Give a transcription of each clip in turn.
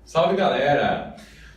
Salve, galera!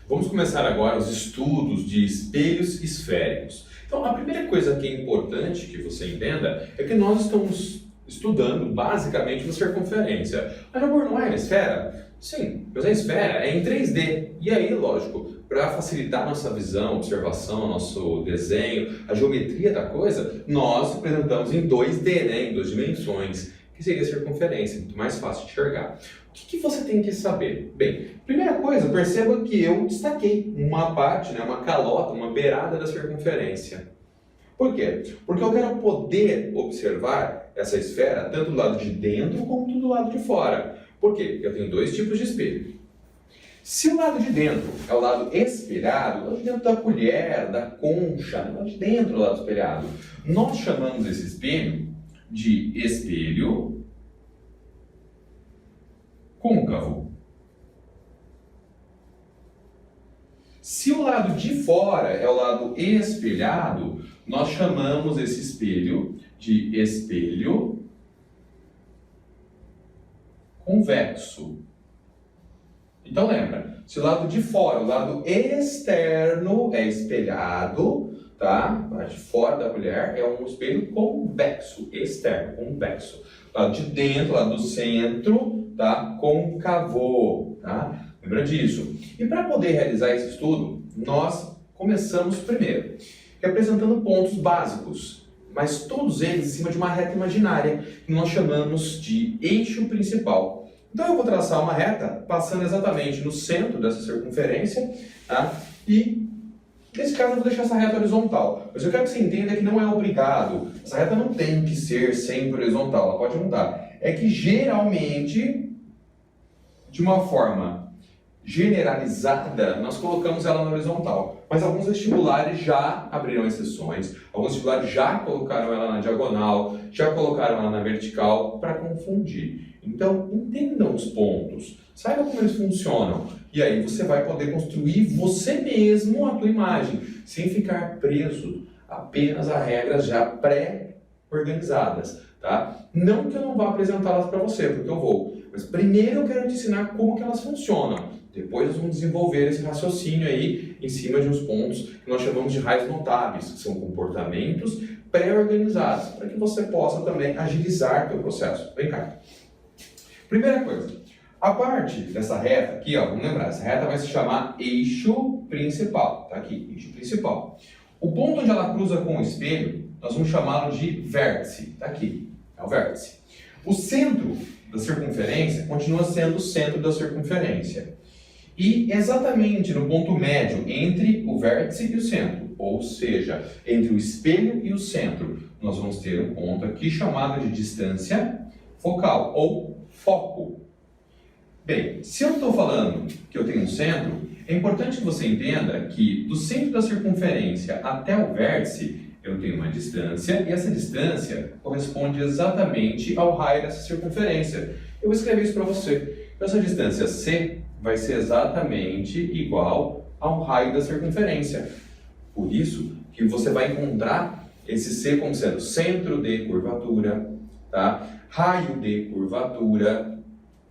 Vamos começar agora os estudos de espelhos esféricos. Então, a primeira coisa que é importante que você entenda é que nós estamos estudando basicamente uma circunferência. Mas, amor, não é uma esfera? Sim, mas a esfera é em 3D. E aí, lógico, para facilitar a nossa visão, observação, nosso desenho, a geometria da coisa, nós apresentamos em 2D, né? Em 2 dimensões, que seria a circunferência, muito mais fácil de enxergar. O que você tem que saber? Bem, primeira coisa, perceba que eu destaquei uma parte, né, uma calota, uma beirada da circunferência. Por quê? Porque eu quero poder observar essa esfera tanto do lado de dentro como do lado de fora. Por quê? Porque eu tenho 2 tipos de espelho. Se o lado de dentro é o lado espelhado, o lado de dentro da colher, da concha, o lado de dentro do lado espelhado, nós chamamos esse espelho de espelho côncavo. Se o lado de fora é o lado espelhado, nós chamamos esse espelho de espelho convexo. Então lembra, se o lado de fora, o lado externo é espelhado, tá? O lado de fora da colher é um espelho convexo, externo, convexo. O lado de dentro, o lado do centro, tá? Côncavo, tá? Lembra disso. E para poder realizar esse estudo, nós começamos primeiro representando pontos básicos, mas todos eles em cima de uma reta imaginária, que nós chamamos de eixo principal. Então eu vou traçar uma reta passando exatamente no centro dessa circunferência, tá? E nesse caso eu vou deixar essa reta horizontal. Mas eu quero que você entenda que não é obrigado. Essa reta não tem que ser sempre horizontal, ela pode mudar. É que geralmente, de uma forma generalizada, nós colocamos ela na horizontal. Mas alguns vestibulares já abriram exceções, alguns vestibulares já colocaram ela na diagonal, já colocaram ela na vertical para confundir. Então, entendam os pontos, saiba como eles funcionam, e aí você vai poder construir você mesmo a tua imagem, sem ficar preso apenas a regras já pré-organizadas, tá? Não que eu não vá apresentá-las para você, porque eu vou, mas primeiro eu quero te ensinar como que elas funcionam. Depois nós vamos desenvolver esse raciocínio aí em cima de uns pontos que nós chamamos de raios notáveis, que são comportamentos pré-organizados, para que você possa também agilizar o teu processo. Vem cá. Primeira coisa, a parte dessa reta aqui, ó, vamos lembrar, essa reta vai se chamar eixo principal, tá aqui, eixo principal. O ponto onde ela cruza com o espelho, nós vamos chamá-lo de vértice, tá aqui, é o vértice. O centro da circunferência continua sendo o centro da circunferência. E exatamente no ponto médio entre o vértice e o centro, ou seja, entre o espelho e o centro, nós vamos ter um ponto aqui chamado de distância focal, ou foco. Bem, se eu estou falando que eu tenho um centro, é importante que você entenda que do centro da circunferência até o vértice, eu tenho uma distância, e essa distância corresponde exatamente ao raio dessa circunferência. Eu vou escrever isso para você. Essa distância C vai ser exatamente igual ao raio da circunferência. Por isso que você vai encontrar esse C como sendo centro de curvatura, tá? Raio de curvatura.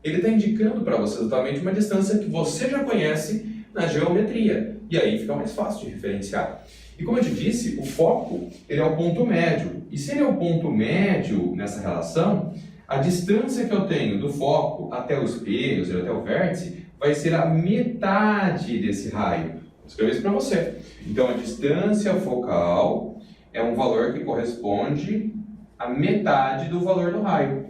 Ele está indicando para você exatamente uma distância que você já conhece na geometria. E aí fica mais fácil de referenciar. E como eu te disse, o foco ele é o ponto médio. E se ele é o ponto médio nessa relação, a distância que eu tenho do foco até os espelhos e até o vértice vai ser a metade desse raio. Vou escrever isso para você. Então, a distância focal é um valor que corresponde à metade do valor do raio.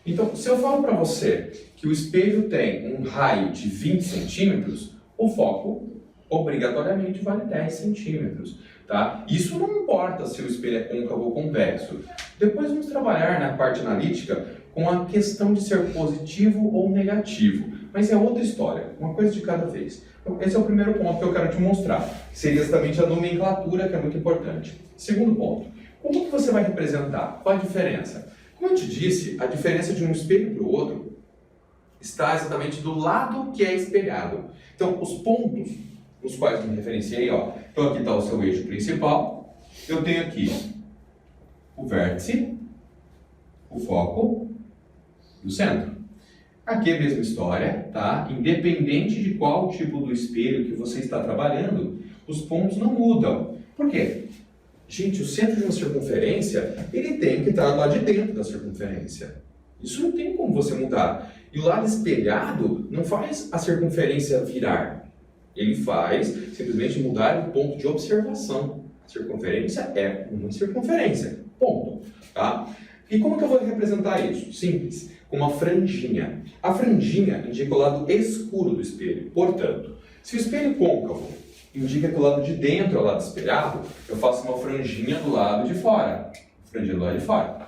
Então, se eu falo para você que o espelho tem um raio de 20 centímetros, o foco obrigatoriamente vale 10 centímetros. Tá? Isso não importa se o espelho é côncavo ou convexo. Depois vamos trabalhar na parte analítica com a questão de ser positivo ou negativo. Mas é outra história, uma coisa de cada vez. Então, esse é o primeiro ponto que eu quero te mostrar, que seria exatamente a nomenclatura, que é muito importante. Segundo ponto, como que você vai representar? Qual a diferença? Como eu te disse, a diferença de um espelho para o outro está exatamente do lado que é espelhado. Então, os pontos nos quais eu me referenciei, ó. Então, aqui está o seu eixo principal. Eu tenho aqui o vértice, o foco e o centro. Aqui é a mesma história, tá? Independente de qual tipo do espelho que você está trabalhando, os pontos não mudam. Por quê? Gente, o centro de uma circunferência, ele tem que estar lá de dentro da circunferência. Isso não tem como você mudar. E o lado espelhado não faz a circunferência virar. Ele faz simplesmente mudar o ponto de observação. A circunferência é uma circunferência. Ponto. Tá? E como que eu vou representar isso? Simples. Com uma franjinha. A franjinha indica o lado escuro do espelho. Portanto, se o espelho côncavo indica que o lado de dentro é o lado espelhado, eu faço uma franjinha do lado de fora. Franjinha do lado de fora.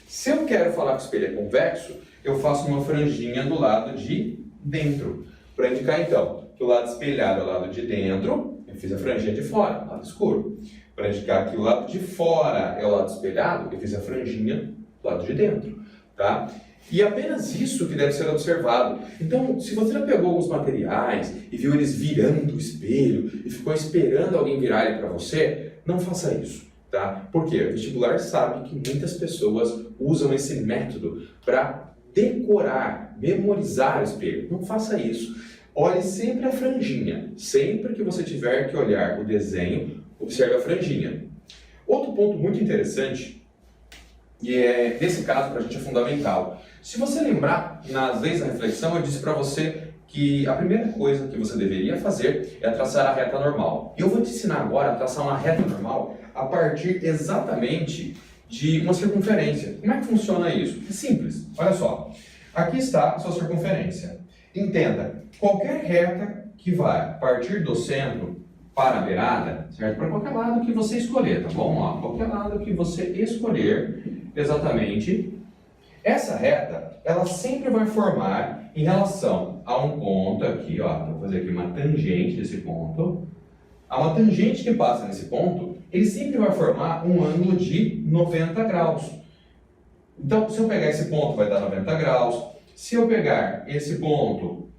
Se eu quero falar que o espelho é convexo, eu faço uma franjinha do lado de dentro. Para indicar, então, que o lado espelhado é o lado de dentro, eu fiz a franjinha de fora, lado escuro. Para indicar que o lado de fora é o lado espelhado, eu fiz a franjinha do lado de dentro. Tá? E apenas isso que deve ser observado. Então, se você já pegou alguns materiais e viu eles virando o espelho e ficou esperando alguém virar ele para você, não faça isso. Tá? Porque o vestibular sabe que muitas pessoas usam esse método para decorar, memorizar o espelho. Não faça isso. Olhe sempre a franjinha. Sempre que você tiver que olhar o desenho, observe a franjinha. Outro ponto muito interessante, e nesse caso para a gente é fundamental. Se você lembrar, nas leis da reflexão, eu disse para você que a primeira coisa que você deveria fazer é traçar a reta normal. Eu vou te ensinar agora a traçar uma reta normal a partir exatamente de uma circunferência. Como é que funciona isso? É simples. Olha só. Aqui está a sua circunferência. Entenda, qualquer reta que vai partir do centro para a beirada, certo? Para qualquer lado que você escolher, tá bom? Ó, qualquer lado que você escolher, exatamente, essa reta, ela sempre vai formar em relação a um ponto aqui, ó, vou fazer aqui uma tangente desse ponto. A uma tangente que passa nesse ponto, ele sempre vai formar um ângulo de 90 graus. Então, se eu pegar esse ponto, vai dar 90 graus. Se eu pegar esse ponto,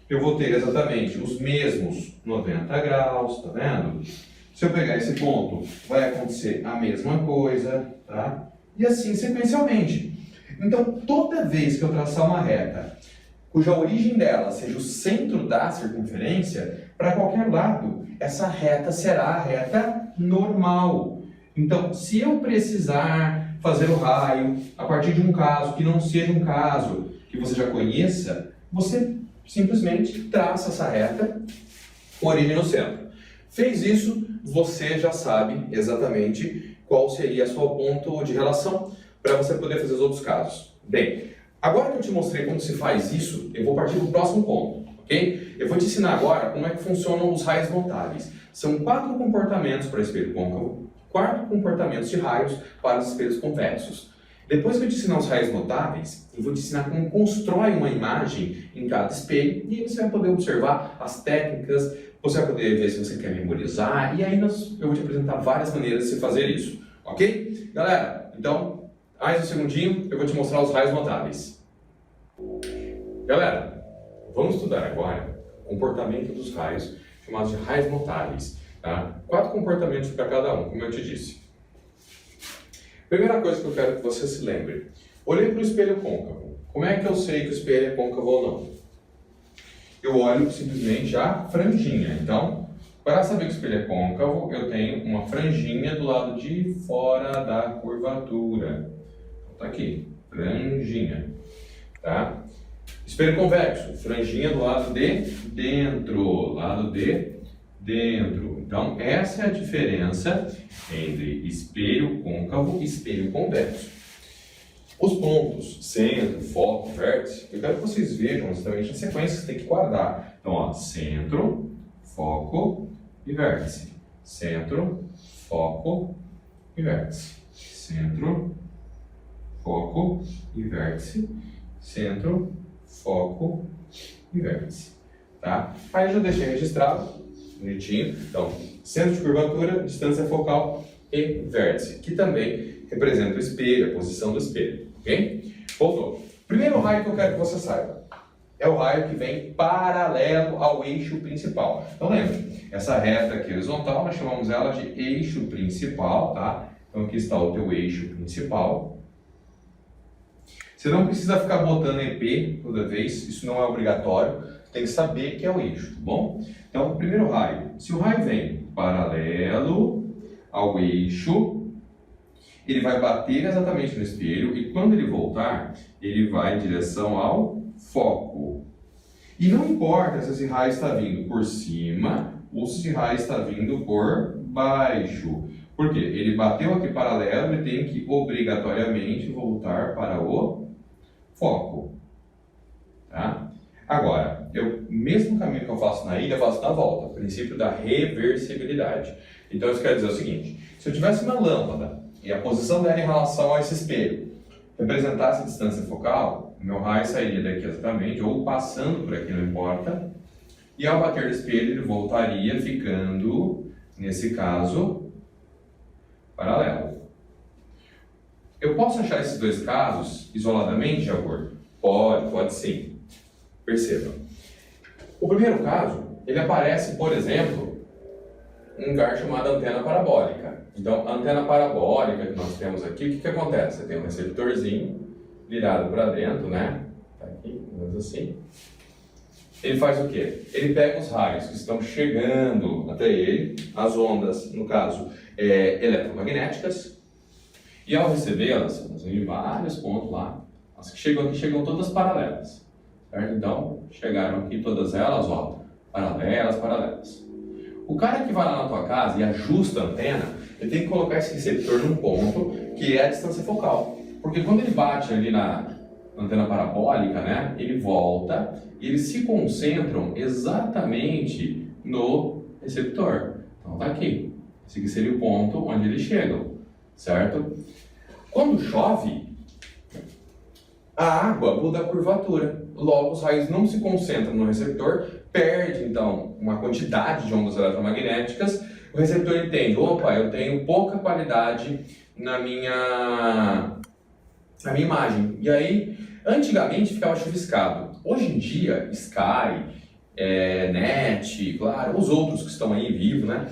eu vou ter exatamente os mesmos 90 graus, tá vendo? Se eu pegar esse ponto, vai acontecer a mesma coisa, tá? E assim sequencialmente. Então, toda vez que eu traçar uma reta, cuja origem dela seja o centro da circunferência, para qualquer lado, essa reta será a reta normal. Então, se eu precisar fazer o raio a partir de um caso que não seja um caso que você já conheça, você simplesmente traça essa reta com origem no centro. Fez isso, você já sabe exatamente qual seria o seu ponto de relação para você poder fazer os outros casos. Bem, agora que eu te mostrei como se faz isso, eu vou partir para o próximo ponto, ok? Eu vou te ensinar agora como é que funcionam os raios notáveis. São 4 comportamentos para espelho côncavo, 4 comportamentos de raios para os espelhos convexos. Depois que eu te ensinar os raios notáveis, eu vou te ensinar como constrói uma imagem em cada espelho e aí você vai poder observar as técnicas, você vai poder ver se você quer memorizar e aí eu vou te apresentar várias maneiras de se fazer isso, ok? Galera, então, mais um segundinho, eu vou te mostrar os raios notáveis. Galera, vamos estudar agora o comportamento dos raios, chamados de raios notáveis. Tá? 4 comportamentos para cada um, como eu te disse. Primeira coisa que eu quero que você se lembre. Olhei para o espelho côncavo. Como é que eu sei que o espelho é côncavo ou não? Eu olho simplesmente a franjinha. Então, para saber que o espelho é côncavo, eu tenho uma franjinha do lado de fora da curvatura. Está aqui, franjinha. Tá? Espelho convexo, franjinha do lado de dentro. Lado de dentro. Então, essa é a diferença entre espelho côncavo e espelho convexo. Os pontos centro, foco, vértice, eu quero que vocês vejam exatamente a sequência que você tem que guardar. Então, ó, centro, foco e vértice. Centro, foco e vértice. Centro, foco e vértice. Centro, foco e vértice. Tá? Aí eu já deixei registrado. Bonitinho. Então, centro de curvatura, distância focal e vértice, que também representa o espelho, a posição do espelho. Ok? Voltou. Primeiro raio que eu quero que você saiba é o raio que vem paralelo ao eixo principal. Então, lembra, essa reta aqui horizontal, nós chamamos ela de eixo principal, tá? Então, aqui está o teu eixo principal. Você não precisa ficar botando EP toda vez, isso não é obrigatório, tem que saber que é o eixo, tá bom? Então, o primeiro raio, se o raio vem paralelo ao eixo, ele vai bater exatamente no espelho e quando ele voltar, ele vai em direção ao foco. E não importa se esse raio está vindo por cima ou se esse raio está vindo por baixo. Por quê? Ele bateu aqui paralelo, ele tem que obrigatoriamente voltar para o foco. Tá? Agora, o mesmo caminho que eu faço na ida, eu faço na volta. Princípio da reversibilidade. Então, isso quer dizer o seguinte. Se eu tivesse uma lâmpada e a posição dela em relação a esse espelho representasse a distância focal, o meu raio sairia daqui exatamente, ou passando por aqui, não importa. E ao bater no espelho, ele voltaria ficando, nesse caso, paralelo. Eu posso achar esses dois casos isoladamente de acordo? Pode sim. Perceba. O primeiro caso, ele aparece, por exemplo, em um lugar chamado antena parabólica. Então, a antena parabólica que nós temos aqui, o que acontece? Você tem um receptorzinho virado para dentro, né? Tá aqui, mais assim. Ele faz o quê? Ele pega os raios que estão chegando até ele, as ondas, no caso, eletromagnéticas, e ao recebê-las, elas vêm em vários pontos lá, as que chegam aqui chegam todas paralelas, certo? Então, chegaram aqui todas elas, ó, paralelas. O cara que vai lá na tua casa e ajusta a antena, ele tem que colocar esse receptor num ponto que é a distância focal, porque quando ele bate ali na antena parabólica, né, ele volta e eles se concentram exatamente no receptor. Então tá aqui. Esse aqui seria o ponto onde eles chegam, certo? Quando chove, a água muda a curvatura. Logo, os raios não se concentram no receptor, perde então uma quantidade de ondas eletromagnéticas. O receptor entende, opa, eu tenho pouca qualidade na minha imagem. E aí, antigamente ficava chuviscado. Hoje em dia, Sky, NET, claro, os outros que estão aí vivos, né?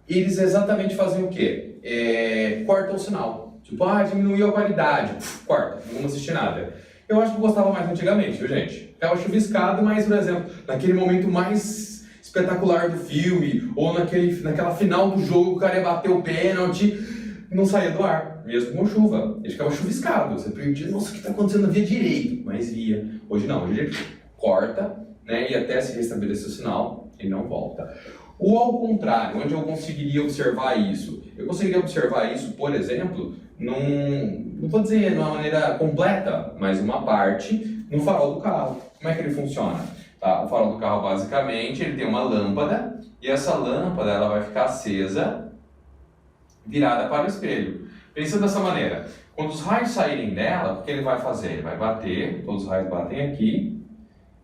Eles exatamente fazem o quê? Cortam o sinal. Tipo, diminuiu a qualidade. Corta, não vamos assistir nada. Eu acho que eu gostava mais antigamente, viu, gente? Ficava chuviscado, mas, por exemplo, naquele momento mais espetacular do filme, ou naquela final do jogo, o cara ia bater o pênalti, não saía do ar, mesmo com chuva. Ele ficava chuviscado. Você perdia, nossa, o que está acontecendo? Não via direito, mas via. Hoje não, hoje ele corta, né, e até se restabelecer o sinal, ele não volta. Ou ao contrário, onde eu conseguiria observar isso? Eu conseguiria observar isso, por exemplo, não vou dizer de uma maneira completa, mas uma parte no farol do carro. Como é que ele funciona? Tá? O farol do carro, basicamente, ele tem uma lâmpada, e essa lâmpada ela vai ficar acesa, virada para o espelho. Pensa dessa maneira, quando os raios saírem dela, o que ele vai fazer? Ele vai bater, todos os raios batem aqui,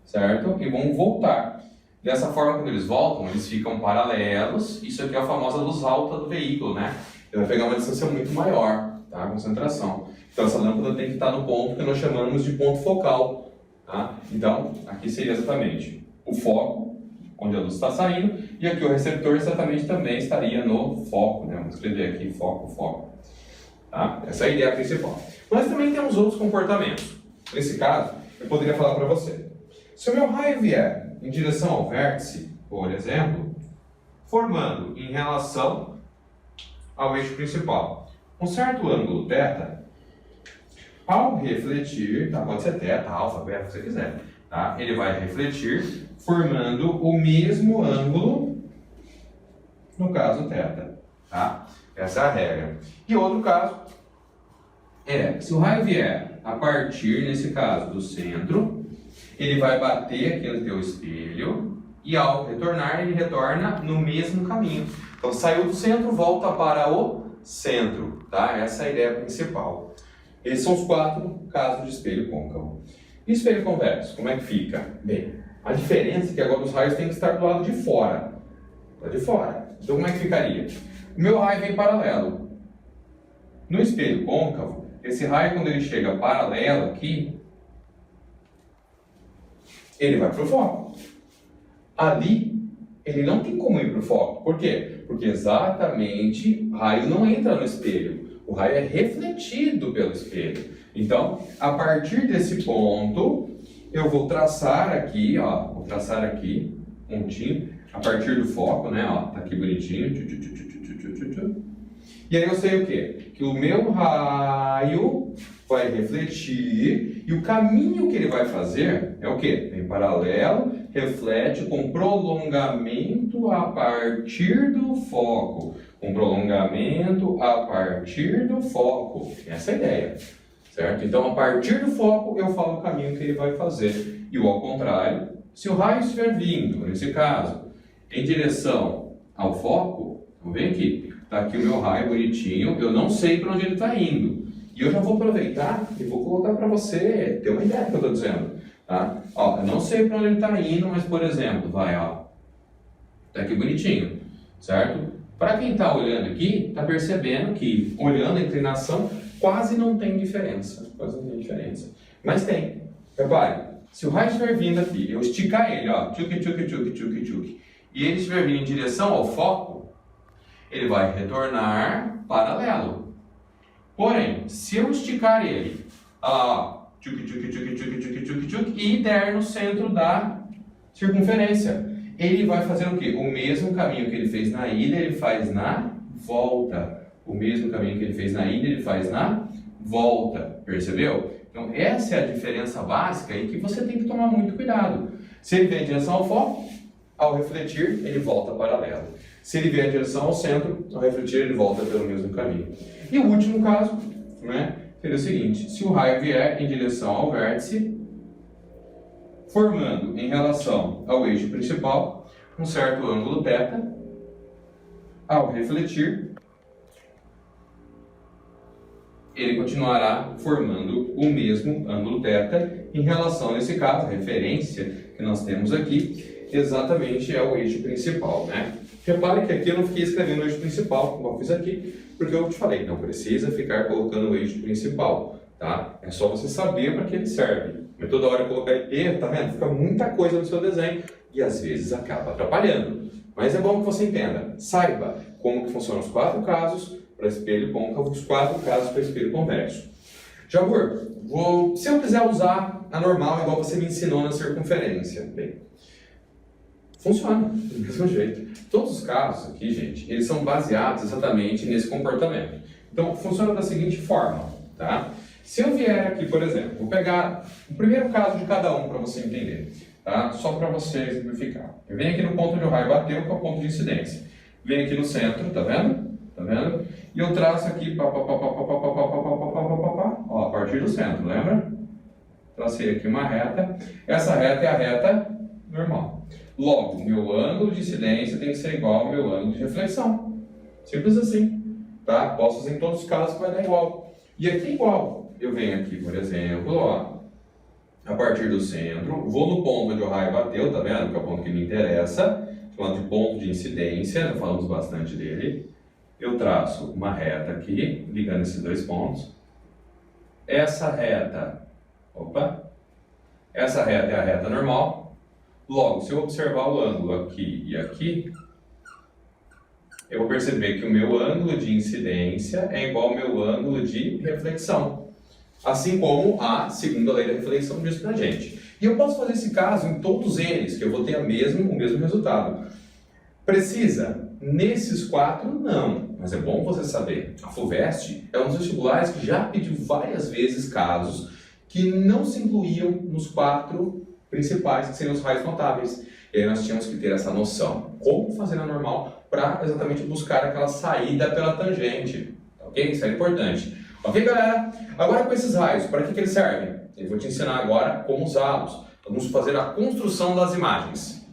certo? E vão voltar. Dessa forma, quando eles voltam, eles ficam paralelos. Isso aqui é a famosa luz alta do veículo, né? Ele vai pegar uma distância muito maior, tá? A concentração. Então, essa lâmpada tem que estar no ponto que nós chamamos de ponto focal, tá? Então, aqui seria exatamente o foco, onde a luz está saindo, e aqui o receptor exatamente também estaria no foco, né? Vamos escrever aqui foco. Tá? Essa é a ideia principal. Mas também temos outros comportamentos. Nesse caso, eu poderia falar para você. Se o meu raio vier em direção ao vértice, por exemplo, formando em relação ao eixo principal um certo ângulo θ, ao refletir, tá? Pode ser θ, alfa, beta, o que você quiser, tá? Ele vai refletir formando o mesmo ângulo, no caso θ, tá? Essa é a regra. E outro caso se o raio vier a partir, nesse caso, do centro, ele vai bater aqui no teu espelho e ao retornar, ele retorna no mesmo caminho. Então, saiu do centro, volta para o centro, tá? Essa é a ideia principal. Esses são os 4 casos de espelho côncavo. E espelho convexo, como é que fica? Bem, a diferença é que agora os raios têm que estar do lado de fora. Tá de fora. Então, como é que ficaria? O meu raio vem paralelo. No espelho côncavo, esse raio, quando ele chega paralelo aqui, ele vai para o foco. Ali, ele não tem como ir para o foco. Por quê? Porque exatamente o raio não entra no espelho. O raio é refletido pelo espelho. Então, a partir desse ponto, eu vou traçar aqui, ó, pontinho, a partir do foco, né, ó, tá aqui bonitinho. E aí eu sei o quê? Que o meu raio vai refletir e o caminho que ele vai fazer é o quê? Em paralelo, reflete com prolongamento a partir do foco. Com prolongamento a partir do foco. Essa é a ideia, certo? Então, a partir do foco, eu falo o caminho que ele vai fazer. E o ao contrário, se o raio estiver vindo, nesse caso, em direção ao foco, vamos ver aqui. Está aqui o meu raio bonitinho, eu não sei para onde ele está indo. E eu já vou aproveitar e vou colocar para você ter uma ideia do que eu estou dizendo. Tá? Ó, eu não sei para onde ele está indo, mas, por exemplo, vai, ó. Está aqui bonitinho, certo? Para quem está olhando aqui, está percebendo que, olhando a inclinação, quase não tem diferença. Quase não tem diferença. Mas tem. Repare, se o raio estiver vindo aqui, eu esticar ele, ó, tchuc, e ele estiver vindo em direção ao foco, ele vai retornar paralelo. Porém, se eu esticar ele, e der no centro da circunferência, ele vai fazer o quê? O mesmo caminho que ele fez na ida, ele faz na volta. O mesmo caminho que ele fez na ida, ele faz na volta. Percebeu? Então, essa é a diferença básica e que você tem que tomar muito cuidado. Se ele vem em direção ao foco, ao refletir, ele volta paralelo. Se ele vier em direção ao centro, ao refletir, ele volta pelo mesmo caminho. E o último caso, né, seria o seguinte: se o raio vier em direção ao vértice, formando em relação ao eixo principal um certo ângulo θ, ao refletir, ele continuará formando o mesmo ângulo θ em relação, nesse caso, a referência que nós temos aqui, exatamente é o eixo principal, né? Repare que aqui eu não fiquei escrevendo o eixo principal, como eu fiz aqui, porque eu te falei, não precisa ficar colocando o eixo principal, tá? É só você saber para que ele serve. Mas toda hora colocar E, tá vendo? Fica muita coisa no seu desenho e às vezes acaba atrapalhando. Mas é bom que você entenda, saiba como que funcionam os 4 casos para espelho côncavo, os 4 casos para espelho convexo. Jabur, se eu quiser usar a normal igual você me ensinou na circunferência, bem, funciona do mesmo jeito. Todos os casos aqui, gente, eles são baseados exatamente nesse comportamento. Então, funciona da seguinte forma, tá? Se eu vier aqui, por exemplo, vou pegar o primeiro caso de cada um para você entender, tá? Só para você exemplificar. Eu venho aqui no ponto onde o raio bateu, que é o ponto de incidência. Venho aqui no centro, tá vendo? Tá vendo? E eu traço aqui, ó, a partir do centro, lembra? Tracei aqui uma reta. Essa reta é a reta normal. Logo, meu ângulo de incidência tem que ser igual ao meu ângulo de reflexão. Simples assim, tá? Posso fazer em todos os casos que vai dar igual. E aqui é igual. Eu venho aqui, por exemplo, ó, a partir do centro, vou no ponto onde o raio bateu, tá vendo? Que é o ponto que me interessa, chamado de ponto de incidência, já falamos bastante dele. Eu traço uma reta aqui, ligando esses dois pontos. Essa reta, essa reta é a reta normal. Logo, se eu observar o ângulo aqui e aqui, eu vou perceber que o meu ângulo de incidência é igual ao meu ângulo de reflexão. Assim como a segunda lei da reflexão diz pra gente. E eu posso fazer esse caso em todos eles, que eu vou ter o mesmo resultado. Precisa? Nesses 4, não. Mas é bom você saber. A FUVEST é um dos vestibulares que já pediu várias vezes casos que não se incluíam nos 4 principais, que seriam os raios notáveis. E aí nós tínhamos que ter essa noção. Como fazer na normal para exatamente buscar aquela saída pela tangente. Ok? Isso é importante. Ok, galera? Agora com esses raios, para que eles servem? Eu vou te ensinar agora como usá-los. Vamos fazer a construção das imagens.